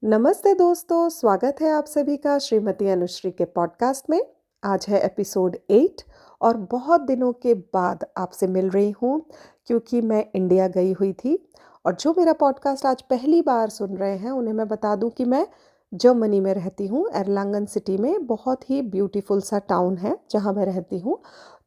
नमस्ते दोस्तों, स्वागत है आप सभी का श्रीमती अनुश्री के पॉडकास्ट में। आज है एपिसोड 8 और बहुत दिनों के बाद आपसे मिल रही हूँ क्योंकि मैं इंडिया गई हुई थी। और जो मेरा पॉडकास्ट आज पहली बार सुन रहे हैं उन्हें मैं बता दूँ कि मैं जर्मनी में रहती हूँ, एर्लांगन सिटी में। बहुत ही ब्यूटीफुल सा टाउन है जहाँ मैं रहती हूँ।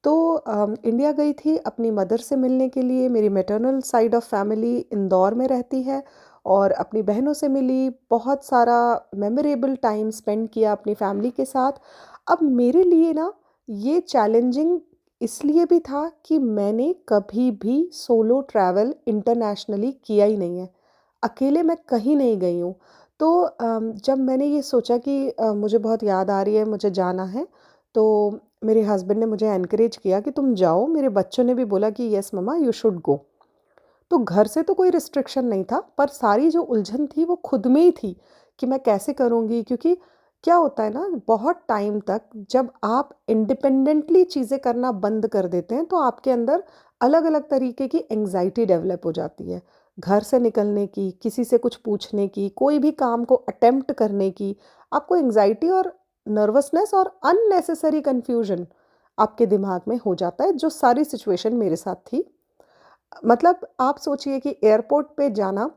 तो इंडिया गई थी अपनी मदर से मिलने के लिए। मेरी maternal side of family Indore में रहती है और अपनी बहनों से मिली, बहुत सारा मेमोरेबल टाइम स्पेंड किया अपनी फैमिली के साथ। अब मेरे लिए ना ये चैलेंजिंग इसलिए भी था कि मैंने कभी भी सोलो ट्रैवल इंटरनेशनली किया ही नहीं है। अकेले मैं कहीं नहीं गई हूँ। तो जब मैंने ये सोचा कि मुझे बहुत याद आ रही है, मुझे जाना है, तो मेरे हस्बैंड ने मुझे एनकरेज किया कि तुम जाओ। मेरे बच्चों ने भी बोला कि yes mama you should go. तो घर से तो कोई रिस्ट्रिक्शन नहीं था, पर सारी जो उलझन थी वो खुद में ही थी कि मैं कैसे करूँगी। क्योंकि क्या होता है ना, बहुत टाइम तक जब आप इंडिपेंडेंटली चीज़ें करना बंद कर देते हैं तो आपके अंदर अलग अलग तरीके की एंग्जाइटी डेवलप हो जाती है। घर से निकलने की, किसी से कुछ पूछने की, कोई भी काम को अटेम्प्ट करने की, आपको एंग्जाइटी और नर्वसनेस और अननेसेसरी कन्फ्यूजन आपके दिमाग में हो जाता है, जो सारी सिचुएशन मेरे साथ थी। मतलब आप सोचिए कि एयरपोर्ट पे जाना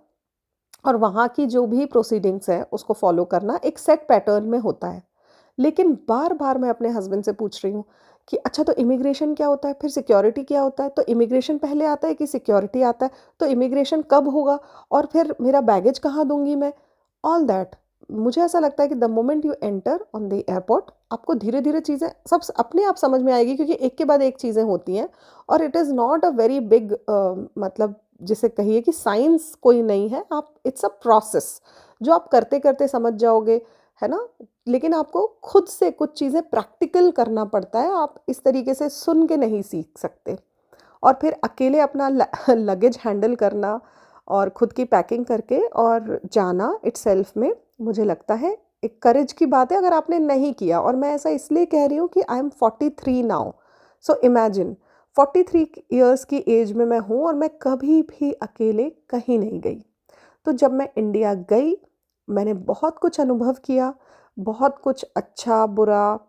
और वहाँ की जो भी प्रोसीडिंग्स है उसको फॉलो करना एक सेट पैटर्न में होता है। लेकिन बार-बार मैं अपने हस्बैंड से पूछ रही हूँ कि अच्छा तो इमिग्रेशन क्या होता है? फिर सिक्योरिटी क्या होता है? तो इमिग्रेशन पहले आता है कि सिक्योरिटी आता है? तो इमिग्रेशन कब होगा? और फिर मेरा बैगेज कहाँ दूँगी मैं? All that. मुझे ऐसा लगता है कि the moment you enter on the airport आपको धीरे-धीरे चीज़ें सब अपने आप समझ में आएगी, क्योंकि एक के बाद एक चीज़ें होती हैं। और it is not a very big मतलब जिसे कहिए कि साइंस कोई नहीं है। आप इट्स अ प्रोसेस जो आप करते-करते समझ जाओगे, है ना? लेकिन आपको खुद से कुछ चीज़ें प्रैक्टिकल करना पड़ता है, आप इस तरीके से सुन के नहीं सीख सकते। और फिर अकेले अपना लगेज हैंडल करना और खुद की पैकिंग करके और जाना इटसेल्फ में मुझे लगता है एक करेज की बात है अगर आपने नहीं किया। और मैं ऐसा इसलिए कह रही हूँ कि I am 43 now. So imagine 43 years की एज में मैं हूँ और मैं कभी भी अकेले कहीं नहीं गई। तो जब मैं इंडिया गई, मैंने बहुत कुछ अनुभव किया, बहुत कुछ अच्छा बुरा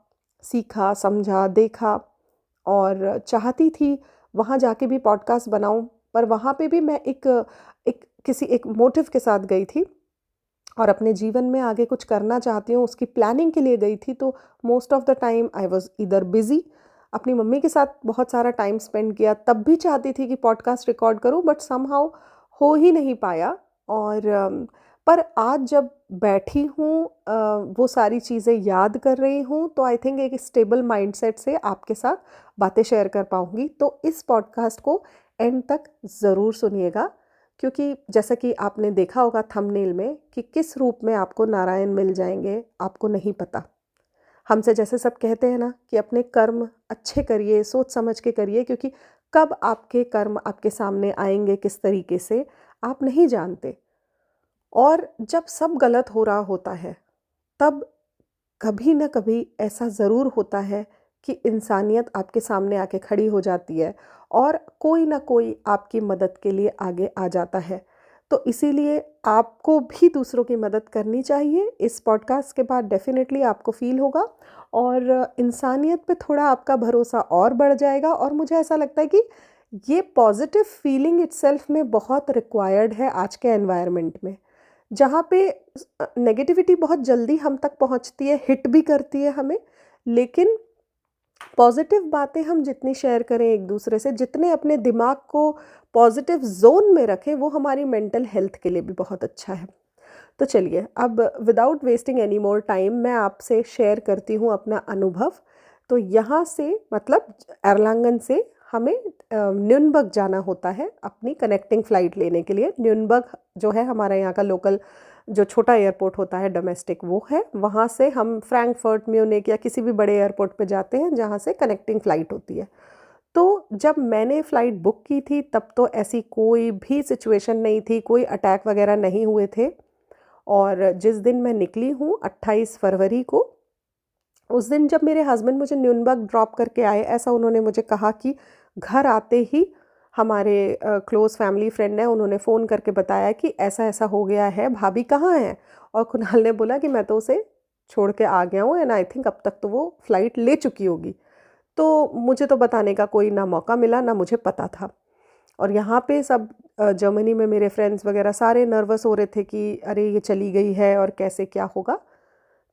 सीखा, समझा, देखा। और चाहती थी वहाँ जाके भी पॉडकास्ट बनाऊँ, पर वहाँ पे भी मैं एक मोटिव के साथ गई थी और अपने जीवन में आगे कुछ करना चाहती हूँ, उसकी प्लानिंग के लिए गई थी। तो most of the time I was either busy, अपनी मम्मी के साथ बहुत सारा टाइम स्पेंड किया, तब भी चाहती थी कि पॉडकास्ट रिकॉर्ड करूँ, बट समहाउ हो ही नहीं पाया। और पर आज जब बैठी हूँ, वो सारी चीज़ें याद कर रही हूँ, तो आई थिंक एक स्टेबल माइंडसेट से आपके साथ बातें शेयर कर पाऊँगी। तो इस पॉडकास्ट को एंड तक ज़रूर सुनिएगा, क्योंकि जैसा कि आपने देखा होगा थंबनेल में कि किस रूप में आपको नारायण मिल जाएंगे, आपको नहीं पता। हमसे जैसे सब कहते हैं ना कि अपने कर्म अच्छे करिए, सोच समझ के करिए, क्योंकि कब आपके कर्म आपके सामने आएंगे किस तरीके से आप नहीं जानते। और जब सब गलत हो रहा होता है, तब कभी न कभी ऐसा ज़रूर होता है कि इंसानियत आपके सामने आके खड़ी हो जाती है और कोई ना कोई आपकी मदद के लिए आगे आ जाता है। तो इसीलिए आपको भी दूसरों की मदद करनी चाहिए। इस पॉडकास्ट के बाद डेफ़िनेटली आपको फ़ील होगा और इंसानियत पे थोड़ा आपका भरोसा और बढ़ जाएगा। और मुझे ऐसा लगता है कि ये पॉज़िटिव फ़ीलिंग इटसेल्फ में बहुत रिक्वायर्ड है आज के एनवायरनमेंट में, जहाँ पे नेगेटिविटी बहुत जल्दी हम तक पहुँचती है, हिट भी करती है हमें। लेकिन पॉज़िटिव बातें हम जितनी शेयर करें एक दूसरे से, जितने अपने दिमाग को पॉज़िटिव ज़ोन में रखें, वो हमारी मेंटल हेल्थ के लिए भी बहुत अच्छा है। तो चलिए अब without wasting any more time मैं आपसे शेयर करती हूँ अपना अनुभव। तो यहाँ से मतलब एर्लांगन से हमें न्यूनबर्ग जाना होता है अपनी कनेक्टिंग फ़्लाइट लेने के लिए। न्यूनबर्ग जो है हमारा यहाँ का लोकल जो छोटा एयरपोर्ट होता है डोमेस्टिक, वो है। वहाँ से हम फ्रैंकफर्ट, म्यूनिख या किसी भी बड़े एयरपोर्ट पे जाते हैं जहाँ से कनेक्टिंग फ़्लाइट होती है। तो जब मैंने फ़्लाइट बुक की थी तब तो ऐसी कोई भी सिचुएशन नहीं थी, कोई अटैक वगैरह नहीं हुए थे। और जिस दिन मैं निकली हूँ 28 फरवरी को, उस दिन जब मेरे हस्बैंड मुझे न्यूनबर्ग ड्रॉप करके आए, ऐसा उन्होंने मुझे कहा कि घर आते ही हमारे क्लोज़ फैमिली फ्रेंड हैं, उन्होंने फ़ोन करके बताया कि ऐसा-ऐसा हो गया है, भाभी कहाँ हैं? और कुणाल ने बोला कि मैं तो उसे छोड़ के आ गया हूँ एंड आई थिंक अब तक तो वो फ्लाइट ले चुकी होगी। तो मुझे तो बताने का कोई ना मौका मिला, ना मुझे पता था। और यहाँ पे सब जर्मनी में मेरे फ्रेंड्स वगैरह सारे नर्वस हो रहे थे कि अरे ये चली गई है और कैसे क्या होगा।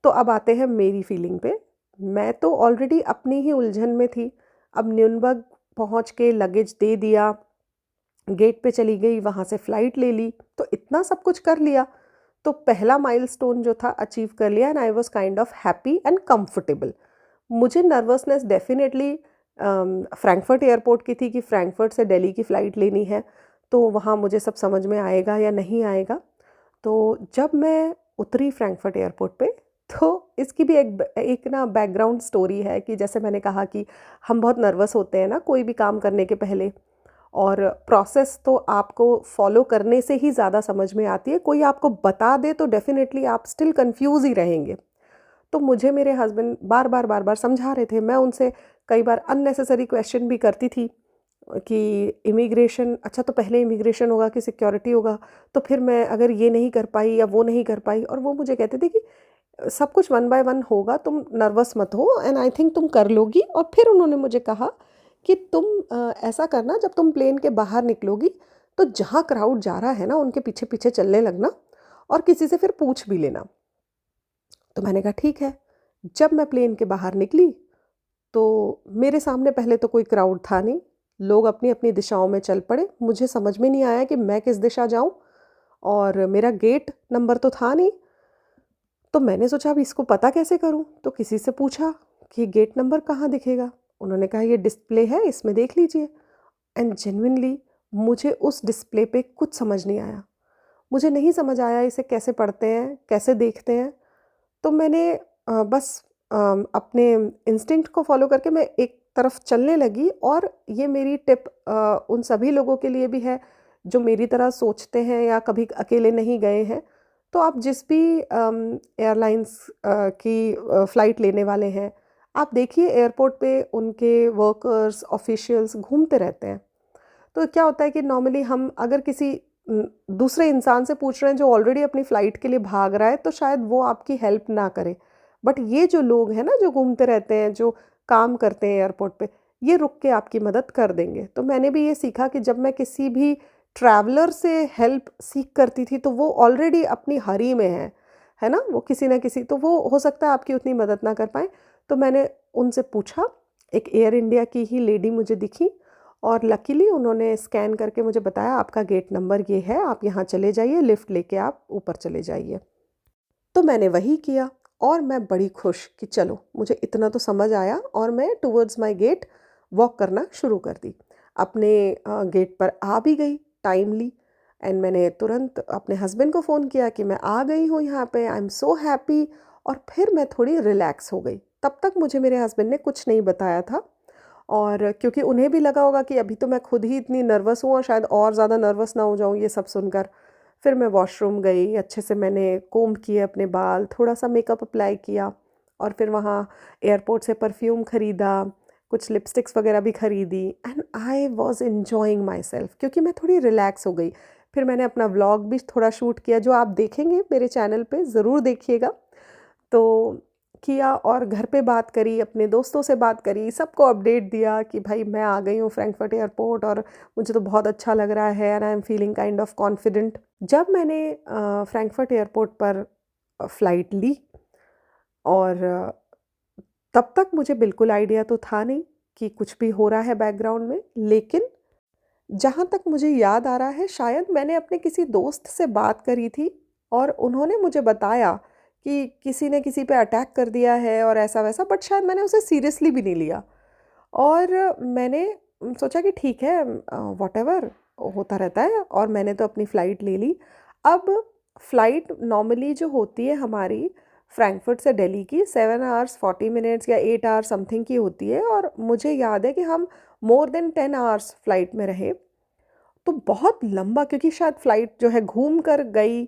तो अब आते हैं मेरी फीलिंग पे। मैं तो ऑलरेडी अपनी ही उलझन में थी। अब न्यूनबर्ग पहुँच के लगेज दे दिया, गेट पे चली गई, वहाँ से फ़्लाइट ले ली, तो इतना सब कुछ कर लिया। तो पहला माइलस्टोन जो था अचीव कर लिया and I was kind of happy and comfortable. मुझे नर्वसनेस डेफ़िनेटली फ्रैंकफर्ट एयरपोर्ट की थी कि फ्रैंकफर्ट से दिल्ली की फ़्लाइट लेनी है, तो वहाँ मुझे सब समझ में आएगा या नहीं आएगा। तो जब मैं उतरी फ्रैंकफर्ट एयरपोर्ट पे, तो इसकी भी एक ना बैकग्राउंड स्टोरी है कि जैसे मैंने कहा कि हम बहुत नर्वस होते हैं ना कोई भी काम करने के पहले, और प्रोसेस तो आपको फ़ॉलो करने से ही ज़्यादा समझ में आती है। कोई आपको बता दे तो डेफ़िनेटली आप स्टिल कन्फ्यूज़ ही रहेंगे। तो मुझे मेरे हस्बैंड बार-बार, बार-बार समझा रहे थे। मैं उनसे कई बार अननेसेसरी क्वेश्चन भी करती थी कि इमिग्रेशन, अच्छा तो पहले इमिग्रेशन होगा कि सिक्योरिटी होगा? तो फिर मैं अगर ये नहीं कर पाई या वो नहीं कर पाई, और वो मुझे कहते थे कि सब कुछ वन बाय वन होगा, तुम नर्वस मत हो एंड आई थिंक तुम कर लोगी। और फिर उन्होंने मुझे कहा कि तुम ऐसा करना, जब तुम प्लेन के बाहर निकलोगी तो जहाँ क्राउड जा रहा है ना उनके पीछे-पीछे चलने लगना और किसी से फिर पूछ भी लेना। तो मैंने कहा ठीक है। जब मैं प्लेन के बाहर निकली तो मेरे सामने पहले तो कोई क्राउड था नहीं, लोग अपनी-अपनी दिशाओं में चल पड़े। मुझे समझ में नहीं आया कि मैं किस दिशा जाऊँ, और मेरा गेट नंबर तो था नहीं। तो मैंने सोचा अब इसको पता कैसे करूँ? तो किसी से पूछा कि गेट नंबर कहाँ दिखेगा? उन्होंने कहा ये डिस्प्ले है, इसमें देख लीजिए। एंड जेन्युइनली मुझे उस डिस्प्ले पे कुछ समझ नहीं आया। मुझे नहीं समझ आया इसे कैसे पढ़ते हैं, कैसे देखते हैं। तो मैंने बस अपने इंस्टिंक्ट को फ़ॉलो करके मैं एक तरफ चलने लगी। और ये मेरी टिप उन सभी लोगों के लिए भी है जो मेरी तरह सोचते हैं या कभी अकेले नहीं गए हैं। तो आप जिस भी एयरलाइंस की फ़्लाइट लेने वाले हैं, आप देखिए एयरपोर्ट पे उनके वर्कर्स, ऑफ़िशियल्स घूमते रहते हैं। तो क्या होता है कि नॉर्मली हम अगर किसी दूसरे इंसान से पूछ रहे हैं जो ऑलरेडी अपनी फ़्लाइट के लिए भाग रहा है, तो शायद वो आपकी हेल्प ना करे। बट ये जो लोग हैं ना जो घूमते रहते हैं, जो काम करते हैं एयरपोर्ट पे, ये रुक के आपकी मदद कर देंगे। तो मैंने भी ये सीखा कि जब मैं किसी भी ट्रैवलर से हेल्प सीख करती थी तो वो ऑलरेडी अपनी हरी में है ना? वो किसी न किसी, तो वो हो सकता है आपकी उतनी मदद ना कर पाएँ। तो मैंने उनसे पूछा, एक एयर इंडिया की ही लेडी मुझे दिखी और लकीली उन्होंने स्कैन करके मुझे बताया आपका गेट नंबर ये है, आप यहाँ चले जाइए, लिफ्ट लेके आप ऊपर चले जाइए। तो मैंने वही किया और मैं बड़ी खुश कि चलो मुझे इतना तो समझ आया, और मैं टुवर्ड्स माय गेट वॉक करना शुरू कर दी। अपने गेट पर आ भी गई टाइमली, एंड मैंने तुरंत अपने हस्बैंड को फ़ोन किया कि मैं आ गई हूँ यहाँ पे, आई एम सो हैप्पी। और फिर मैं थोड़ी रिलैक्स हो गई। तब तक मुझे मेरे हस्बैंड ने कुछ नहीं बताया था, और क्योंकि उन्हें भी लगा होगा कि अभी तो मैं खुद ही इतनी नर्वस हूँ और शायद और ज़्यादा नर्वस ना हो जाऊँ ये सब सुनकर। फिर मैं वॉशरूम गई, अच्छे से मैंने कोम्ब किए अपने बाल, थोड़ा-सा मेकअप अप्लाई किया, और फिर वहाँ एयरपोर्ट से परफ्यूम खरीदा, कुछ लिपस्टिक्स वगैरह भी खरीदी, and I was enjoying my self क्योंकि मैं थोड़ी रिलैक्स हो गई। फिर मैंने अपना व्लॉग भी थोड़ा शूट किया जो आप देखेंगे मेरे चैनल पे, ज़रूर देखिएगा। तो किया और घर पे बात करी, अपने दोस्तों से बात करी, सबको अपडेट दिया कि भाई मैं आ गई हूँ फ्रैंकफर्ट एयरपोर्ट और मुझे तो बहुत अच्छा लग रहा है and I am feeling kind of confident. जब मैंने फ्रैंकफर्ट एयरपोर्ट पर फ़्लाइट ली, और तब तक मुझे बिल्कुल आइडिया तो था नहीं कि कुछ भी हो रहा है बैकग्राउंड में, लेकिन जहाँ तक मुझे याद आ रहा है शायद मैंने अपने किसी दोस्त से बात करी थी और उन्होंने मुझे बताया कि किसी ने किसी पे अटैक कर दिया है और ऐसा-वैसा, बट शायद मैंने उसे सीरियसली भी नहीं लिया। और मैंने सोचा कि ठीक है, व्हाटएवर होता रहता है, और मैंने तो अपनी फ़्लाइट ले ली। अब फ़्लाइट नॉर्मली जो होती है हमारी फ्रैंकफर्ट से दिल्ली की 7 आवर्स 40 मिनट्स या 8 आवर्स समथिंग की होती है, और मुझे याद है कि हम मोर देन 10 आवर्स फ़्लाइट में रहे। तो बहुत लंबा, क्योंकि शायद फ़्लाइट जो है घूम कर गई,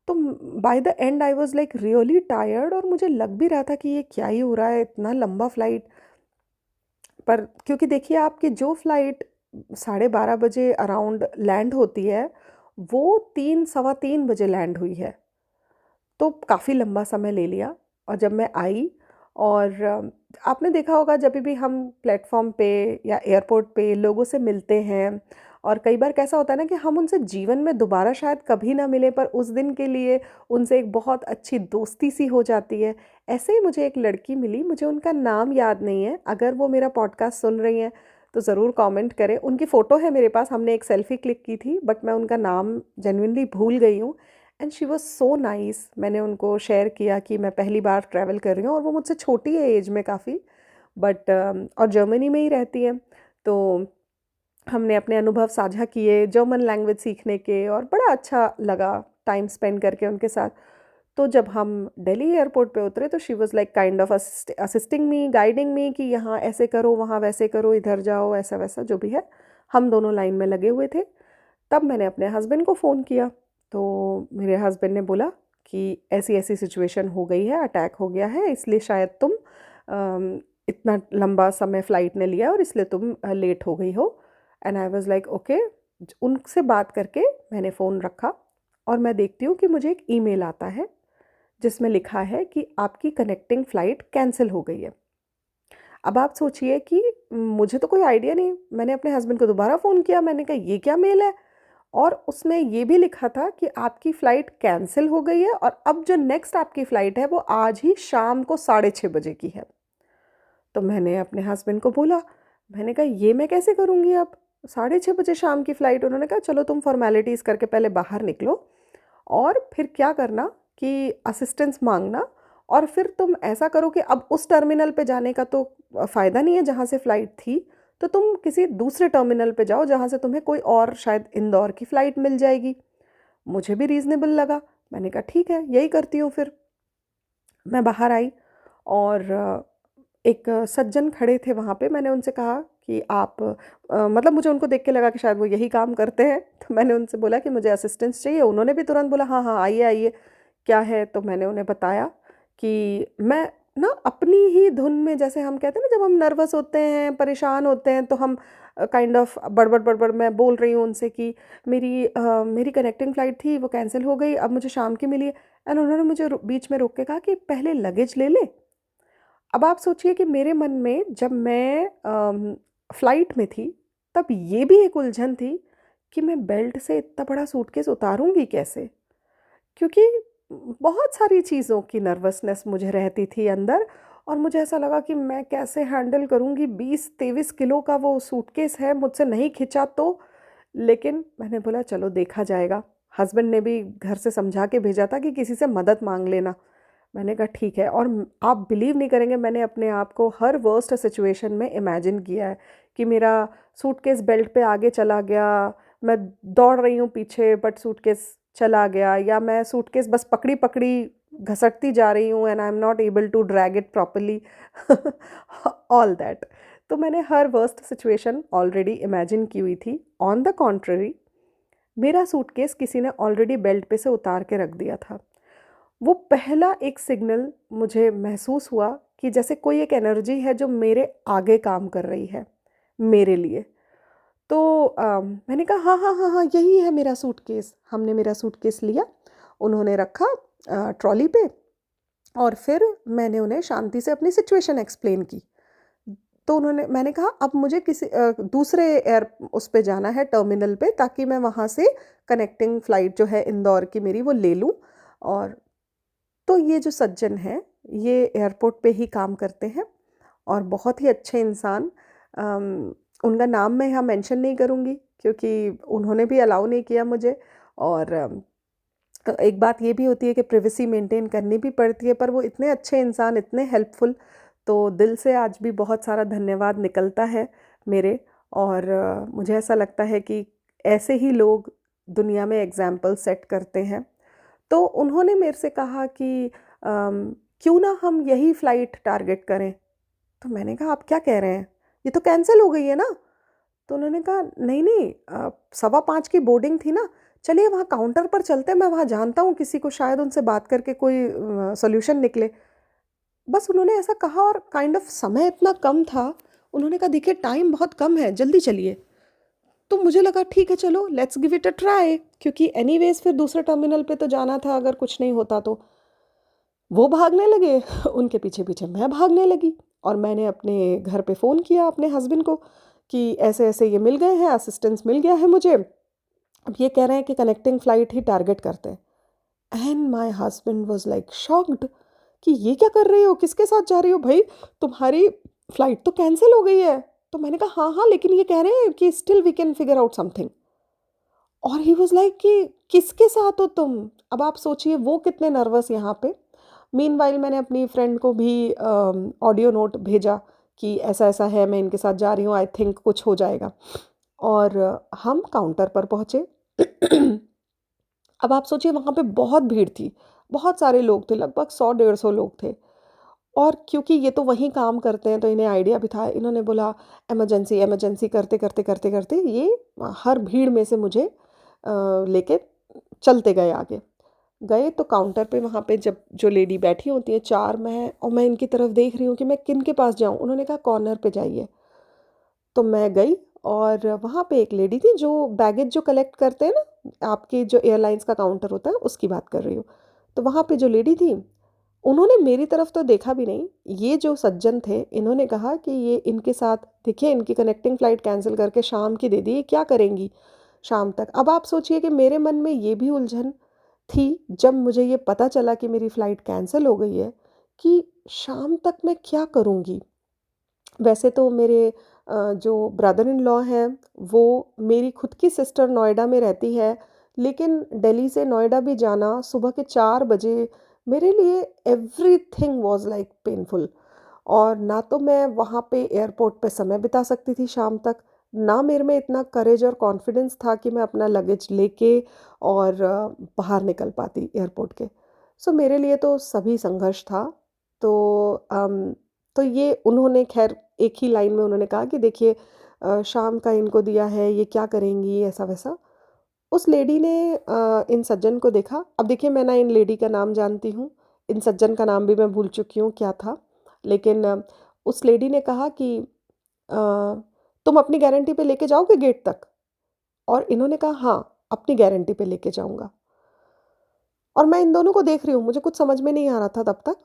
तो by the and I was like really tired, और मुझे लग भी रहा था कि ये क्या ही हो रहा है, इतना लंबा फ़्लाइट। पर क्योंकि देखिए आपकी जो फ़्लाइट 12:30 बजे अराउंड लैंड होती है, वो 3 सवा 3 बजे लैंड हुई है। तो काफ़ी लंबा समय ले लिया। और जब मैं आई और आपने देखा होगा जभी भी हम प्लेटफ़ॉर्म पे या एयरपोर्ट पे लोगों से मिलते हैं और कई बार कैसा होता है ना कि हम उनसे जीवन में दोबारा शायद कभी ना मिलें, पर उस दिन के लिए उनसे एक बहुत अच्छी दोस्ती सी हो जाती है। ऐसे ही मुझे एक लड़की मिली, मुझे उनका नाम याद नहीं है, अगर वो मेरा पॉडकास्ट सुन रही हैं तो ज़रूर कमेंट करें। उनकी फ़ोटो है मेरे पास, हमने एक सेल्फ़ी क्लिक की थी, बट मैं उनका नाम जेन्युइनली भूल गई हूँ। And she was so nice. मैंने उनको शेयर किया कि मैं पहली बार ट्रैवल कर रही हूँ और वो मुझसे छोटी है एज में काफ़ी, बट और जर्मनी में ही रहती हैं। तो हमने अपने अनुभव साझा किए जर्मन लैंग्वेज सीखने के, और बड़ा अच्छा लगा टाइम स्पेंड करके उनके साथ। तो जब हम दिल्ली एयरपोर्ट पे उतरे तो she was like kind of assisting me, guiding मी कि यहाँ ऐसे करो, वहाँ वैसे करो, इधर जाओ, ऐसा वैसा जो भी है। हम दोनों लाइन में लगे हुए थे। तब मैंने अपने हस्बैंड को फ़ोन किया, तो मेरे हस्बैंड ने बोला कि ऐसी-ऐसी सिचुएशन हो गई है, अटैक हो गया है, इसलिए शायद तुम इतना लंबा समय फ़्लाइट ने लिया और इसलिए तुम लेट हो गई हो। And I was like okay. उनसे बात करके मैंने फ़ोन रखा और मैं देखती हूँ कि मुझे एक ईमेल आता है जिसमें लिखा है कि आपकी कनेक्टिंग फ़्लाइट कैंसल हो गई है। अब आप सोचिए कि मुझे तो कोई आइडिया नहीं, मैंने अपने हस्बैंड को दोबारा फ़ोन किया, मैंने कहा ये क्या मेल है? और उसमें ये भी लिखा था कि आपकी फ़्लाइट कैंसल हो गई है और अब जो नेक्स्ट आपकी फ़्लाइट है वो आज ही शाम को 6:30 बजे की है। तो मैंने अपने हस्बैंड को बोला, मैंने कहा ये मैं कैसे करूँगी अब? 6:30 बजे शाम की फ़्लाइट। उन्होंने कहा चलो तुम फ़ॉर्मेलिटीज़ करके पहले बाहर निकलो और फिर क्या करना कि असिस्टेंस माँगना, और फिर तुम ऐसा करो कि अब उस टर्मिनल पे जाने का तो फ़ायदा नहीं है जहाँ से फ़्लाइट थी, तो तुम किसी दूसरे टर्मिनल पे जाओ जहाँ से तुम्हें कोई और शायद इंदौर की फ़्लाइट मिल जाएगी। मुझे भी रीज़नेबल लगा। मैंने कहा ठीक है, यही करती हूँ फिर। मैं बाहर आई और एक सज्जन खड़े थे वहाँ पे। मैंने उनसे कहा कि आप मतलब मुझे उनको देख के लगा कि शायद वो यही काम करते हैं। तो मैंने उनसे बोला कि मुझे असिस्टेंस चाहिए। उन्होंने भी तुरंत बोला हाँ, हाँ, आइए, आइए, क्या है? तो मैंने उन्हें बताया कि मैं ना अपनी ही धुन में, जैसे हम कहते हैं ना जब हम नर्वस होते हैं, परेशान होते हैं, तो हम काइंड ऑफ बड़बड़, बड़बड़ मैं बोल रही हूँ उनसे कि मेरी कनेक्टिंग फ़्लाइट थी, वो कैंसल हो गई, अब मुझे शाम की मिली है। एंड उन्होंने मुझे बीच में रोक के कहा कि पहले लगेज ले ले। अब आप सोचिए कि मेरे मन में जब मैं फ्लाइट में थी, तब ये भी एक उलझन थी कि मैं बेल्ट से इतना बड़ा सूटकेस उतारूँगी कैसे? क्योंकि बहुत सारी चीज़ों की नर्वसनेस मुझे रहती थी अंदर, और मुझे ऐसा लगा कि मैं कैसे हैंडल करूँगी, 20-23 किलो का वो सूटकेस है, मुझसे नहीं खिंचा तो। लेकिन मैंने बोला चलो देखा जाएगा। हस्बैंड ने भी घर से समझा के भेजा था कि किसी से मदद माँग लेना। मैंने कहा ठीक है, और आप बिलीव नहीं करेंगे, मैंने अपने आप को हर वर्स्ट सिचुएशन में इमेजिन किया है कि मेरा सूटकेस बेल्ट पे आगे चला गया, मैं दौड़ रही हूँ पीछे बट सूटकेस चला गया, या मैं सूटकेस बस पकड़ी-पकड़ी घसटती जा रही हूँ and I am not able to drag it properly, all that. तो मैंने हर वर्स्ट सिचुएशन ऑलरेडी इमेजिन की हुई थी। ऑन द कॉन्ट्ररी, मेरा सूटकेस किसी ने ऑलरेडी बेल्ट पे से उतार के रख दिया था। वो पहला एक सिग्नल मुझे महसूस हुआ कि जैसे कोई एक एनर्जी है जो मेरे आगे काम कर रही है, मेरे लिए। तो मैंने कहा हाँ, हाँ, हाँ, हाँ, यही है मेरा सूटकेस। हमने मेरा सूटकेस लिया, उन्होंने रखा ट्रॉली पे, और फिर मैंने उन्हें शांति से अपनी सिचुएशन एक्सप्लेन की। तो मैंने कहा अब मुझे किसी दूसरे एयर उस पे जाना है टर्मिनल पे, ताकि मैं वहाँ से कनेक्टिंग फ़्लाइट जो है इंदौर की मेरी वो ले लूँ। और तो ये जो सज्जन हैं, ये एयरपोर्ट पे ही काम करते हैं और बहुत ही अच्छे इंसान। उनका नाम मैं यहाँ मेंशन नहीं करूँगी क्योंकि उन्होंने भी अलाउ नहीं किया मुझे। और एक बात ये भी होती है कि प्राइवेसी मेंटेन करनी भी पड़ती है, पर वो इतने अच्छे इंसान, इतने हेल्पफुल, तो दिल से आज भी बहुत सारा धन्यवाद निकलता है मेरे। और मुझे ऐसा लगता है कि ऐसे ही लोग दुनिया में एग्ज़ाम्पल सेट करते हैं। तो उन्होंने मेरे से कहा कि क्यों ना हम यही फ़्लाइट टारगेट करें? तो मैंने कहा आप क्या कह रहे हैं? ये तो कैंसल हो गई है ना? तो उन्होंने कहा नहीं, नहीं, 5:15 की बोर्डिंग थी ना, चलिए वहाँ काउंटर पर चलते हैं, मैं वहाँ जानता हूँ किसी को, शायद उनसे बात करके कोई सॉल्यूशन निकले। बस उन्होंने ऐसा कहा और काइंड ऑफ समय इतना कम था, उन्होंने कहा देखिए टाइम बहुत कम है, जल्दी चलिए। तो मुझे लगा ठीक है चलो let's give it a try, क्योंकि एनीवेज़ फिर दूसरे टर्मिनल पे तो जाना था अगर कुछ नहीं होता तो। वो भागने लगे उनके पीछे-पीछे मैं भागने लगी और मैंने अपने घर पे फ़ोन किया अपने हस्बैंड को कि ऐसे-ऐसे ये मिल गए हैं, असिस्टेंस मिल गया है मुझे। अब ये कह रहे हैं कि कनेक्टिंग फ्लाइट ही टारगेट करते हैं। And my husband was like shocked कि ये क्या कर रही हो? किसके साथ जा रही हो भई? तुम्हारी फ्लाइट तो कैंसल हो गई है। तो मैंने कहा हाँ, हाँ, लेकिन ये कह रहे हैं कि still we can figure out something. और ही वाज़ लाइक कि किसके साथ हो तुम? अब आप सोचिए वो कितने नर्वस यहाँ पे। मीनवाइल मैंने अपनी फ्रेंड को भी ऑडियो नोट भेजा कि ऐसा-ऐसा है, मैं इनके साथ जा रही हूँ, आई थिंक कुछ हो जाएगा। और हम काउंटर पर पहुँचे। अब आप सोचिए वहाँ पे बहुत भीड़ थी, बहुत सारे लोग थे, लगभग 100 डेढ़ 100 लोग थे। और क्योंकि ये तो वहीं काम करते हैं तो इन्हें आइडिया भी था, इन्होंने बोला इमरजेंसी, इमरजेंसी करते ये हर भीड़ में से मुझे लेके चलते गए आगे। गए तो काउंटर पे वहाँ पे जब जो लेडी बैठी होती है 4 मैं इनकी तरफ देख रही हूँ कि मैं किनके पास जाऊँ? उन्होंने कहा कॉर्नर पे जाइए। तो मैं गई और वहाँ पे एक लेडी थी जो बैगेज जो कलेक्ट करते हैं ना, आपके जो एयरलाइंस का काउंटर होता है उसकी बात कर रही हूँ। तो वहाँ पे जो लेडी थी, उन्होंने मेरी तरफ तो देखा भी नहीं। ये जो सज्जन थे, इन्होंने कहा कि ये इनके साथ देखिए इनकी कनेक्टिंग फ़्लाइट कैंसल करके शाम की दे दी, ये क्या करेंगी शाम तक? अब आप सोचिए कि मेरे मन में ये भी उलझन थी जब मुझे ये पता चला कि मेरी फ़्लाइट कैंसल हो गई है, कि शाम तक मैं क्या करूँगी? वैसे तो मेरे जो ब्रदर इन लॉ हैं, वो मेरी खुद की सिस्टर नोएडा में रहती है, लेकिन दिल्ली से नोएडा भी जाना सुबह के 4 बजे मेरे लिए एवरीथिंग वाज़ लाइक पेनफुल। और ना तो मैं वहाँ पे एयरपोर्ट पे समय बिता सकती थी शाम तक, ना मेरे में इतना करेज और कॉन्फिडेंस था कि मैं अपना लगेज लेके और बाहर निकल पाती एयरपोर्ट के। सो मेरे लिए तो सभी संघर्ष था। तो अम, तो ये उन्होंने ख़ैर एक ही लाइन में उन्होंने कहा कि देखिए शाम का इनको दिया है, ये क्या करेंगी ऐसा-वैसा। उस लेडी ने इन सज्जन को देखा। अब देखिए मैं ना इन लेडी का नाम जानती हूँ, इन सज्जन का नाम भी मैं भूल चुकी हूँ क्या था। लेकिन उस लेडी ने कहा कि अ, तुम अपनी गारंटी पे लेके जाओगे गेट तक? और इन्होंने कहा हाँ, अपनी गारंटी पे लेके जाऊँगा। और मैं इन दोनों को देख रही हूँ, मुझे कुछ समझ में नहीं आ रहा था तब तक।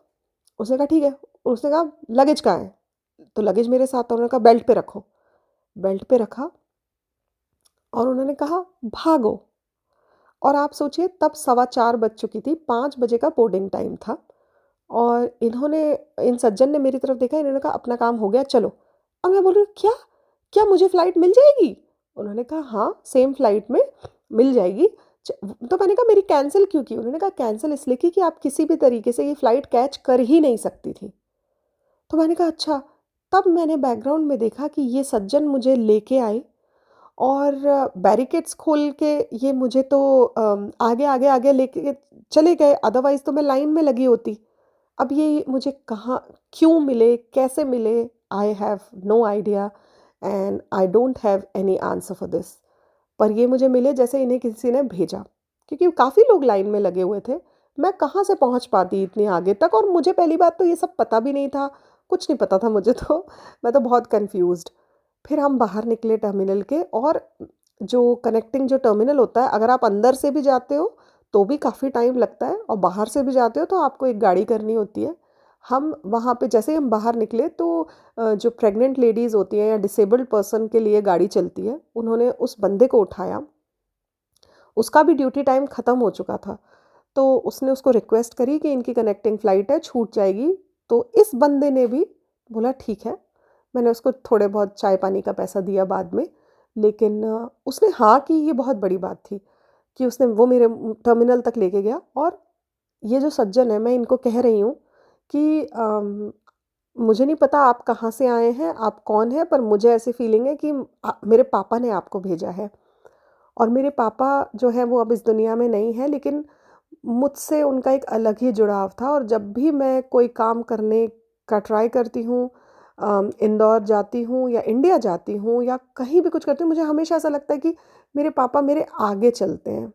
उसने कहा ठीक है, उसने कहा लगेज कहाँ है? तो लगेज मेरे साथ था, उन्होंने कहा बेल्ट पे रखो। बेल्ट पे रखा और उन्होंने कहा भागो। और आप सोचिए तब 4:15 बज चुकी थी, 5 बजे का बोर्डिंग टाइम था। और इन्होंने इन सज्जन ने मेरी तरफ देखा, इन्होंने कहा अपना काम हो गया चलो। और मैं बोल रही हूँ क्या? क्या मुझे फ़्लाइट मिल जाएगी? उन्होंने कहा हाँ, सेम फ़्लाइट में मिल जाएगी। च तो मैंने कहा मेरी कैंसल क्यों की? उन्होंने कहा कैंसल इसलिए की कि आप किसी भी तरीके से ये फ़्लाइट कैच कर ही नहीं सकती थीं। तो मैंने कहा अच्छा। तब मैंने बैकग्राउंड में देखा कि ये सज्जन मुझे लेके आए और बैरिकेड्स खोल के ये मुझे तो आगे, आगे, आगे लेके चले गए, अदरवाइज़ तो मैं लाइन में लगी होती। अब ये मुझे कहाँ क्यों मिले, कैसे मिले? I have no idea and I don't have any answer for this. पर ये मुझे मिले जैसे इन्हें किसी ने भेजा, क्योंकि काफ़ी लोग लाइन में लगे हुए थे। मैं कहाँ से पहुँच पाती इतनी आगे तक, और मुझे पहली बात तो ये सब पता भी नहीं था, कुछ नहीं पता था मुझे तो। मैं तो बहुत कन्फ्यूज़्ड। फिर हम बाहर निकले टर्मिनल के, और जो कनेक्टिंग जो टर्मिनल होता है, अगर आप अंदर से भी जाते हो तो भी काफ़ी टाइम लगता है, और बाहर से भी जाते हो तो आपको एक गाड़ी करनी होती है। हम वहाँ पे जैसे ही हम बाहर निकले तो जो प्रेग्नेंट लेडीज़ होती हैं या डिसेबल्ड पर्सन के लिए गाड़ी चलती है, उन्होंने उस बंदे को उठाया। उसका भी ड्यूटी टाइम ख़त्म हो चुका था। तो उसने उसको रिक्वेस्ट करी कि इनकी कनेक्टिंग फ़्लाइट है, छूट जाएगी। तो इस बंदे ने भी बोला ठीक है। मैंने उसको थोड़े बहुत चाय-पानी का पैसा दिया बाद में। लेकिन उसने हाँ की, ये बहुत बड़ी बात थी कि उसने वो मेरे टर्मिनल तक लेके गया। और ये जो सज्जन है, मैं इनको कह रही हूँ कि मुझे नहीं पता आप कहाँ से आए हैं, आप कौन हैं, पर मुझे ऐसी फ़ीलिंग है कि मेरे पापा ने आपको भेजा है। और मेरे पापा जो हैं वो अब इस दुनिया में नहीं हैं, लेकिन मुझसे उनका एक अलग ही जुड़ाव था। और जब भी मैं कोई काम करने का ट्राई करती हूँ, इंदौर जाती हूँ या इंडिया जाती हूँ या कहीं भी कुछ करती हूँ, मुझे हमेशा ऐसा लगता है कि मेरे पापा मेरे आगे चलते हैं।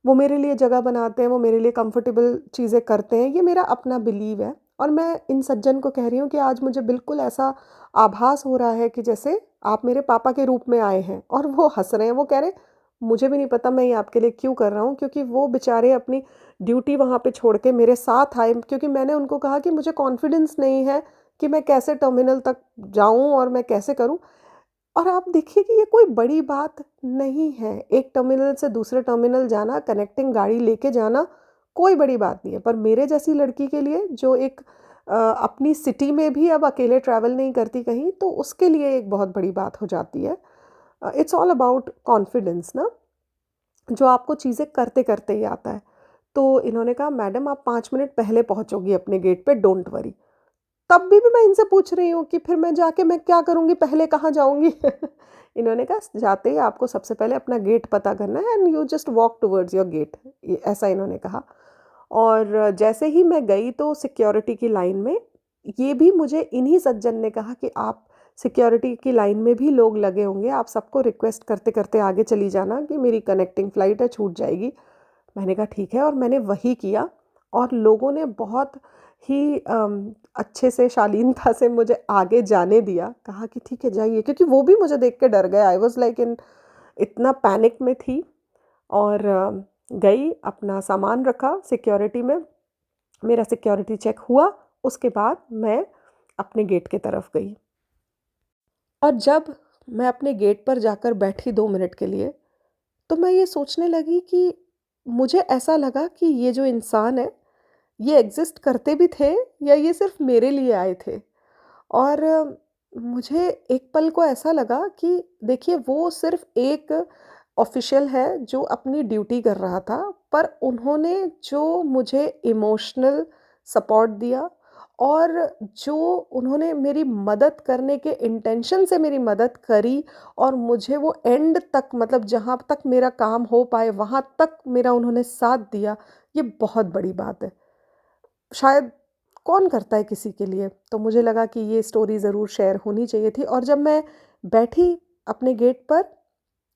वो मेरे लिए जगह बनाते हैं, वो मेरे लिए कंफर्टेबल चीज़ें करते हैं, ये मेरा अपना बिलीव है। और मैं इन सज्जन को कह रही हूँ कि आज मुझे बिल्कुल ऐसा आभास हो रहा है कि जैसे आप मेरे पापा के रूप में आए हैं। और वो हँस रहे हैं, वो कह रहे हैं, मुझे भी नहीं पता मैं ये आपके लिए क्यों कर रहा हूँ, क्योंकि वो बेचारे अपनी ड्यूटी वहाँ पे छोड़ के मेरे साथ आए, क्योंकि मैंने उनको कहा कि मुझे कॉन्फिडेंस नहीं है कि मैं कैसे टर्मिनल तक जाऊँ और मैं कैसे करूँ। और आप देखिए कि ये कोई बड़ी बात नहीं है, एक टर्मिनल से दूसरे टर्मिनल जाना, कनेक्टिंग गाड़ी लेके जाना कोई बड़ी बात नहीं है। पर मेरे जैसी लड़की के लिए जो एक अपनी सिटी में भी अब अकेले ट्रैवल नहीं करती कहीं, तो उसके लिए एक बहुत बड़ी बात हो जाती है। इट्स ऑल अबाउट कॉन्फिडेंस ना, जो आपको चीज़ें करते करते ही आता है। तो इन्होंने कहा, मैडम आप 5 मिनट पहले पहुँचोगी अपने गेट पे, डोंट वरी। तब भी मैं इनसे पूछ रही हूँ कि फिर मैं जाके मैं क्या करूँगी, पहले कहाँ जाऊँगी? इन्होंने कहा, जाते ही आपको सबसे पहले अपना गेट पता करना है and you just walk towards your gate, ऐसा इन्होंने कहा। और जैसे ही मैं गई तो सिक्योरिटी की लाइन में, ये भी मुझे इन्हीं सज्जन ने कहा कि आप सिक्योरिटी की लाइन में भी लोग लगे होंगे, आप सबको रिक्वेस्ट करते करते आगे चली जाना कि मेरी कनेक्टिंग फ़्लाइट है, छूट जाएगी। मैंने कहा ठीक है, और मैंने वही किया। और लोगों ने बहुत ही अच्छे से, शालीनता से मुझे आगे जाने दिया, कहा कि ठीक है जाइए, क्योंकि वो भी मुझे देख के डर गए। आई वॉज़ लाइक इन इतना पैनिक में थी। और गई, अपना सामान रखा सिक्योरिटी में, मेरा सिक्योरिटी चेक हुआ, उसके बाद मैं अपने गेट की तरफ गई। और जब मैं अपने गेट पर जाकर बैठी 2 मिनट के लिए, तो मैं ये सोचने लगी कि मुझे ऐसा लगा कि ये जो इंसान है, ये एग्ज़िस्ट करते भी थे या ये सिर्फ़ मेरे लिए आए थे। और मुझे एक पल को ऐसा लगा कि देखिए, वो सिर्फ़ एक ऑफ़िशियल है जो अपनी ड्यूटी कर रहा था, पर उन्होंने जो मुझे इमोशनल सपोर्ट दिया और जो उन्होंने मेरी मदद करने के इंटेंशन से मेरी मदद करी, और मुझे वो एंड तक, मतलब जहाँ तक मेरा काम हो पाए वहाँ तक मेरा उन्होंने साथ दिया, ये बहुत बड़ी बात है। शायद कौन करता है किसी के लिए? तो मुझे लगा कि ये स्टोरी ज़रूर शेयर होनी चाहिए थी। और जब मैं बैठी अपने गेट पर,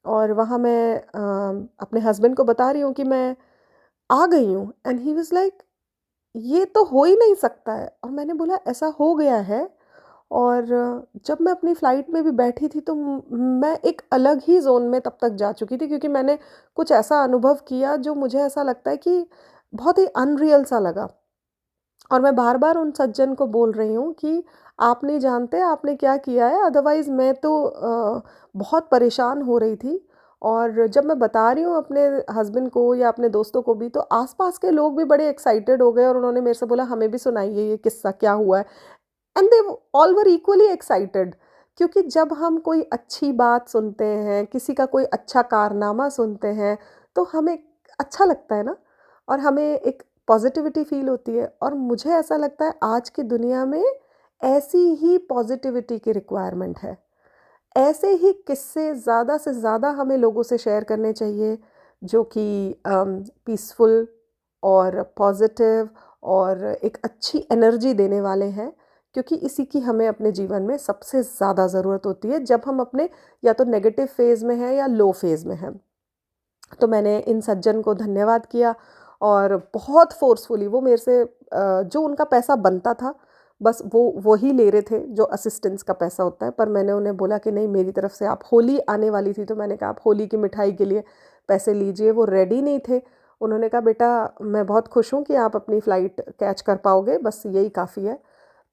और वहाँ मैं अपने हस्बैंड को बता रही हूँ कि मैं आ गई हूँ, एंड ही वाज़ लाइक, ये तो हो ही नहीं सकता है। और मैंने बोला, ऐसा हो गया है। और जब मैं अपनी फ़्लाइट में भी बैठी थी, तो मैं एक अलग ही ज़ोन में तब तक जा चुकी थी, क्योंकि मैंने कुछ ऐसा अनुभव किया जो मुझे ऐसा लगता है कि बहुत ही अनरियल सा लगा। और मैं बार-बार उन सज्जन को बोल रही हूँ कि आप नहीं जानते आपने क्या किया है, अदरवाइज़ मैं तो बहुत परेशान हो रही थी। और जब मैं बता रही हूँ अपने हस्बैंड को या अपने दोस्तों को भी, तो आस-पास के लोग भी बड़े एक्साइटेड हो गए और उन्होंने मेरे से बोला, हमें भी सुनाइए ये किस्सा क्या हुआ है। And they all were equally excited, क्योंकि जब हम कोई अच्छी बात सुनते हैं, किसी का कोई अच्छा कारनामा सुनते हैं, तो हमें अच्छा लगता है ना, और हमें एक पॉजिटिविटी फील होती है। और मुझे ऐसा लगता है आज की दुनिया में ऐसी ही पॉजिटिविटी की रिक्वायरमेंट है। ऐसे ही किस्से ज़्यादा से ज़्यादा हमें लोगों से शेयर करने चाहिए, जो कि पीसफुल और पॉजिटिव और एक अच्छी एनर्जी देने वाले हैं, क्योंकि इसी की हमें अपने जीवन में सबसे ज़्यादा ज़रूरत होती है जब हम अपने या तो नेगेटिव फेज़ में हैं या लो फेज़ में हैं। तो मैंने इन सज्जन को धन्यवाद किया, और बहुत फ़ोर्सफुली वो मेरे से जो उनका पैसा बनता था, बस वो ही ले रहे थे, जो असिस्टेंस का पैसा होता है। पर मैंने उन्हें बोला कि नहीं, मेरी तरफ से आप, होली आने वाली थी तो मैंने कहा आप होली की मिठाई के लिए पैसे लीजिए। वो रेडी नहीं थे। उन्होंने कहा, बेटा मैं बहुत खुश हूँ कि आप अपनी फ़्लाइट कैच कर पाओगे, बस यही काफ़ी है।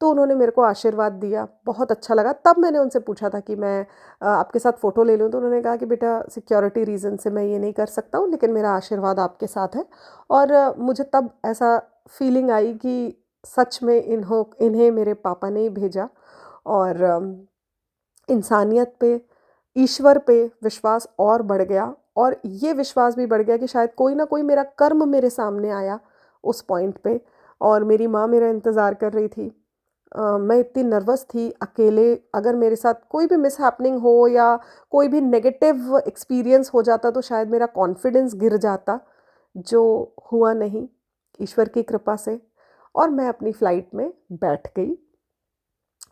तो उन्होंने मेरे को आशीर्वाद दिया, बहुत अच्छा लगा। तब मैंने उनसे पूछा था कि मैं आपके साथ फ़ोटो ले लूँ, तो उन्होंने कहा कि बेटा सिक्योरिटी रीज़न से मैं ये नहीं कर सकता हूँ, लेकिन मेरा आशीर्वाद आपके साथ है। और मुझे तब ऐसा फीलिंग आई कि सच में इन्हें मेरे पापा ने ही भेजा। और इंसानियत पे, ईश्वर पे विश्वास और बढ़ गया, और ये विश्वास भी बढ़ गया कि शायद कोई ना कोई मेरा कर्म मेरे सामने आया उस पॉइंट पे। और मेरी माँ मेरा इंतज़ार कर रही थी। मैं इतनी नर्वस थी, अकेले अगर मेरे साथ कोई भी मिसहैपनिंग हो या कोई भी नेगेटिव एक्सपीरियंस हो जाता, तो शायद मेरा कॉन्फिडेंस गिर जाता, जो हुआ नहीं, ईश्वर की कृपा से। और मैं अपनी फ़्लाइट में बैठ गई,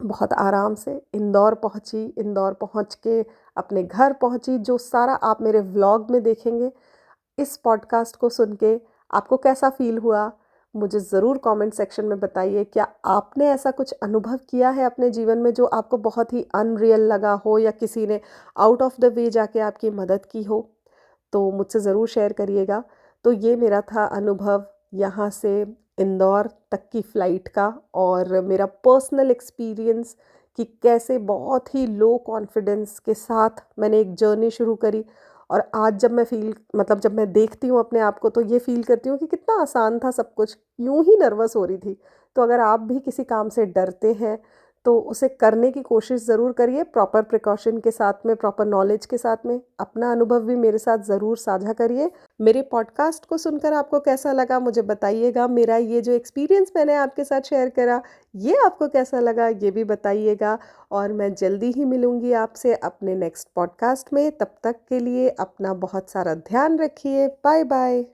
बहुत आराम से इंदौर पहुँची। इंदौर पहुँच के अपने घर पहुँची, जो सारा आप मेरे व्लॉग में देखेंगे। इस पॉडकास्ट को सुन के आपको कैसा फ़ील हुआ, मुझे ज़रूर कमेंट सेक्शन में बताइए, क्या आपने ऐसा कुछ अनुभव किया है अपने जीवन में जो आपको बहुत ही अनरियल लगा हो या किसी ने आउट ऑफ द वे जाके आपकी मदद की हो? तो मुझसे ज़रूर शेयर करिएगा। तो ये मेरा था अनुभव यहाँ से इंदौर तक की फ़्लाइट का और मेरा पर्सनल एक्सपीरियंस कि कैसे बहुत ही लो कॉन्फिडेंस के साथ मैंने एक जर्नी शुरू करी और आज जब मैं जब मैं देखती हूँ अपने आप को तो ये फ़ील करती हूँ कि कितना आसान था सब कुछ, यूँ ही नर्वस हो रही थी। तो अगर आप भी किसी काम से डरते हैं तो उसे करने की कोशिश ज़रूर करिए, प्रॉपर प्रिकॉशन के साथ में, प्रॉपर नॉलेज के साथ में। अपना अनुभव भी मेरे साथ ज़रूर साझा करिए। मेरे पॉडकास्ट को सुनकर आपको कैसा लगा मुझे बताइएगा। मेरा ये जो एक्सपीरियंस मैंने आपके साथ शेयर करा, ये आपको कैसा लगा ये भी बताइएगा। और मैं जल्दी ही मिलूँगी आपसे अपने नेक्स्ट पॉडकास्ट में। तब तक के लिए अपना बहुत सारा ध्यान रखिए। Bye bye.